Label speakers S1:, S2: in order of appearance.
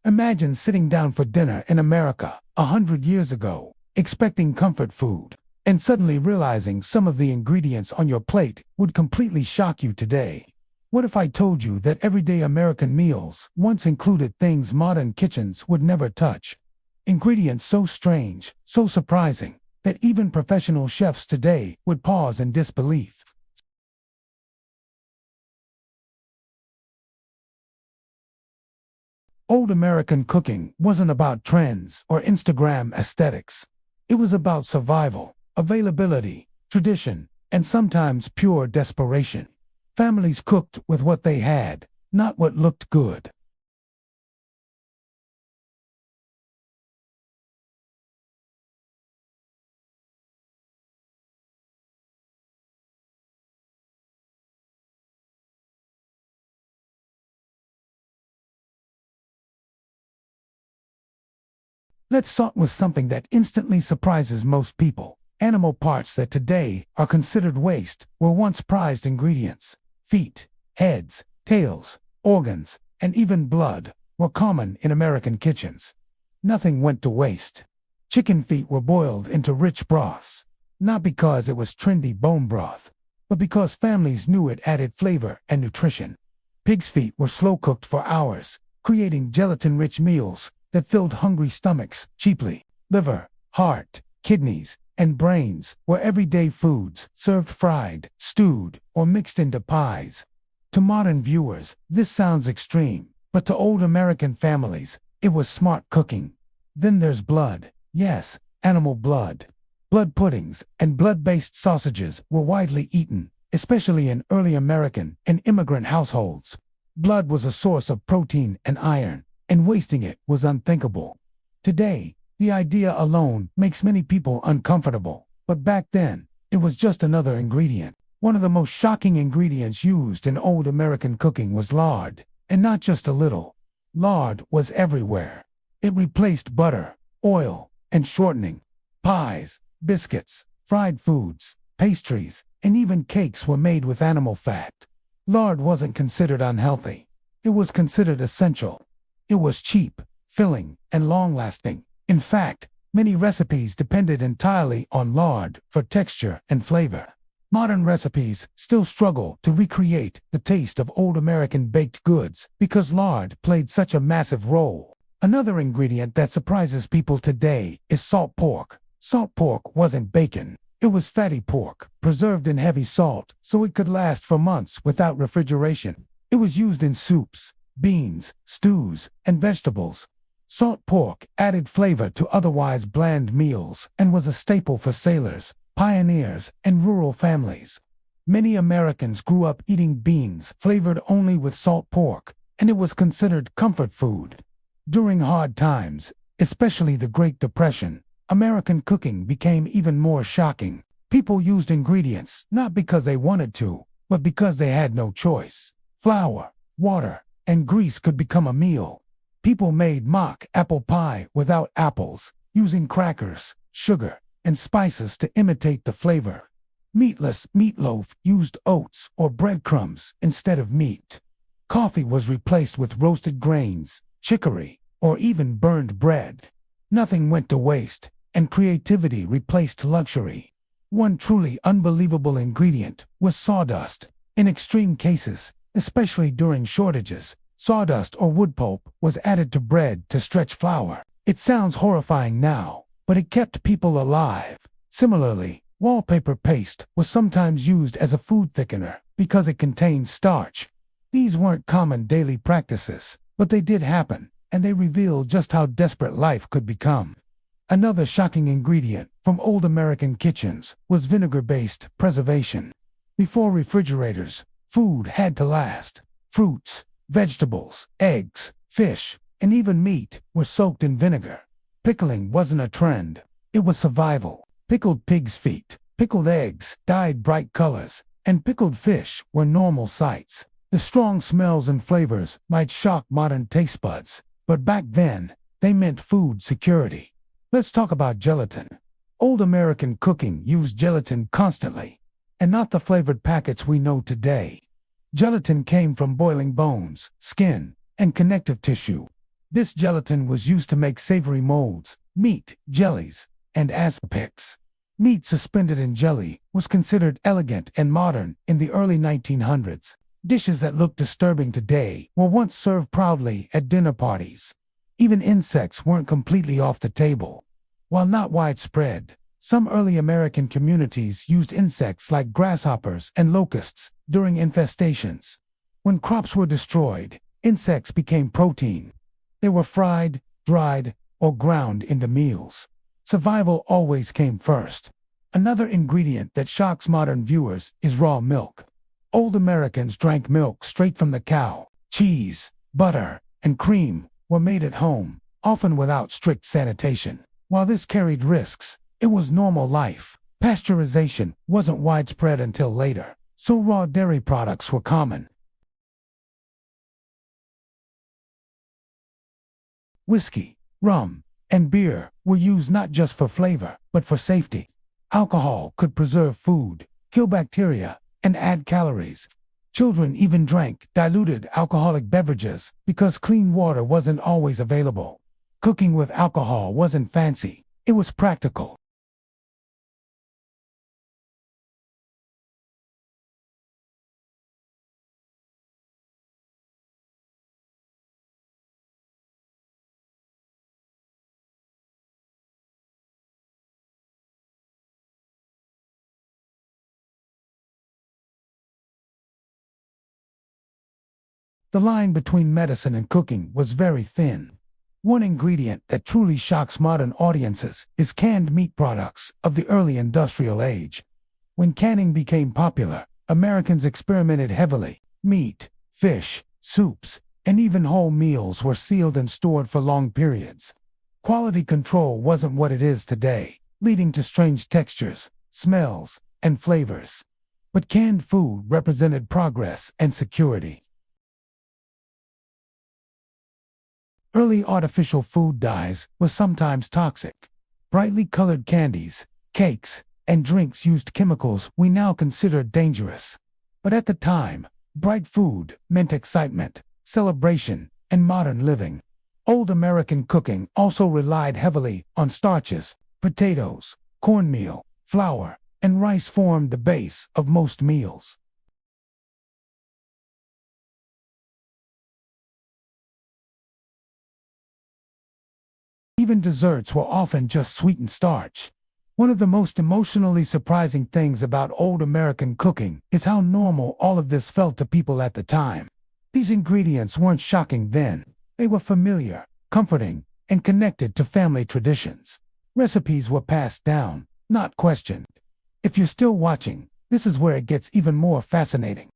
S1: Imagine sitting down for dinner in America 100 years ago, expecting comfort food, and suddenly realizing some of the ingredients on your plate would completely shock you today. What if I told you that everyday American meals once included things modern kitchens would never touch? Ingredients so strange, so surprising, that even professional chefs today would pause in disbelief. Old American cooking wasn't about trends or Instagram aesthetics. It was about survival, availability, tradition, and sometimes pure desperation. Families cooked with what they had, not what looked good. Let's start with something that instantly surprises most people. Animal parts that today are considered waste were once prized ingredients. Feet, heads, tails, organs, and even blood were common in American kitchens. Nothing went to waste. Chicken feet were boiled into rich broths, not because it was trendy bone broth, but because families knew it added flavor and nutrition. Pig's feet were slow-cooked for hours, creating gelatin-rich meals that filled hungry stomachs cheaply. Liver, heart, kidneys, and brains were everyday foods served fried, stewed, or mixed into pies. To modern viewers, this sounds extreme, but to old American families, it was smart cooking. Then there's blood. Yes, animal blood. Blood puddings and blood-based sausages were widely eaten, especially in early American and immigrant households. Blood was a source of protein and iron, and wasting it was unthinkable. Today, the idea alone makes many people uncomfortable, but back then, it was just another ingredient. One of the most shocking ingredients used in old American cooking was lard, and not just a little. Lard was everywhere. It replaced butter, oil, and shortening. Pies, biscuits, fried foods, pastries, and even cakes were made with animal fat. Lard wasn't considered unhealthy. It was considered essential. It was cheap, filling, and long-lasting. In fact, many recipes depended entirely on lard for texture and flavor. Modern recipes still struggle to recreate the taste of old American baked goods because lard played such a massive role. Another ingredient that surprises people today is salt pork. Salt pork wasn't bacon. It was fatty pork, preserved in heavy salt so it could last for months without refrigeration. It was used in soups, beans, stews, and vegetables. Salt pork added flavor to otherwise bland meals and was a staple for sailors, pioneers, and rural families. Many Americans grew up eating beans flavored only with salt pork, and it was considered comfort food. During hard times, especially the Great Depression, American cooking became even more shocking. People used ingredients not because they wanted to, but because they had no choice. Flour, water, and grease could become a meal. People made mock apple pie without apples, using crackers, sugar, and spices to imitate the flavor. Meatless meatloaf used oats or breadcrumbs instead of meat. Coffee was replaced with roasted grains, chicory, or even burned bread. Nothing went to waste, and creativity replaced luxury. One truly unbelievable ingredient was sawdust. In extreme cases, especially during shortages, sawdust or wood pulp was added to bread to stretch flour. It sounds horrifying now, but it kept people alive. Similarly, wallpaper paste was sometimes used as a food thickener because it contained starch. These weren't common daily practices, but they did happen, and they reveal just how desperate life could become. Another shocking ingredient from old American kitchens was vinegar-based preservation. Before refrigerators, food had to last. Fruits, vegetables, eggs, fish, and even meat were soaked in vinegar. Pickling wasn't a trend. It was survival. Pickled pig's feet, pickled eggs, dyed bright colors, and pickled fish were normal sights. The strong smells and flavors might shock modern taste buds, but back then, they meant food security. Let's talk about gelatin. Old American cooking used gelatin constantly, and not the flavored packets we know today. Gelatin came from boiling bones, skin, and connective tissue. This gelatin was used to make savory molds, meat, jellies, and aspics. Meat suspended in jelly was considered elegant and modern in the early 1900s. Dishes that look disturbing today were once served proudly at dinner parties. Even insects weren't completely off the table. While not widespread, some early American communities used insects like grasshoppers and locusts during infestations. When crops were destroyed, insects became protein. They were fried, dried, or ground into meals. Survival always came first. Another ingredient that shocks modern viewers is raw milk. Old Americans drank milk straight from the cow. Cheese, butter, and cream were made at home, often without strict sanitation. While this carried risks, it was normal life. Pasteurization wasn't widespread until later, so raw dairy products were common. Whiskey, rum, and beer were used not just for flavor, but for safety. Alcohol could preserve food, kill bacteria, and add calories. Children even drank diluted alcoholic beverages because clean water wasn't always available. Cooking with alcohol wasn't fancy, it was practical. The line between medicine and cooking was very thin. One ingredient that truly shocks modern audiences is canned meat products of the early industrial age. When canning became popular, Americans experimented heavily. Meat, fish, soups, and even whole meals were sealed and stored for long periods. Quality control wasn't what it is today, leading to strange textures, smells, and flavors. But canned food represented progress and security. Early artificial food dyes were sometimes toxic. Brightly colored candies, cakes, and drinks used chemicals we now consider dangerous. But at the time, bright food meant excitement, celebration, and modern living. Old American cooking also relied heavily on starches. Potatoes, cornmeal, flour, and rice formed the base of most meals. Even desserts were often just sweetened starch. One of the most emotionally surprising things about old American cooking is how normal all of this felt to people at the time. These ingredients weren't shocking then. They were familiar, comforting, and connected to family traditions. Recipes were passed down, not questioned. If you're still watching, this is where it gets even more fascinating.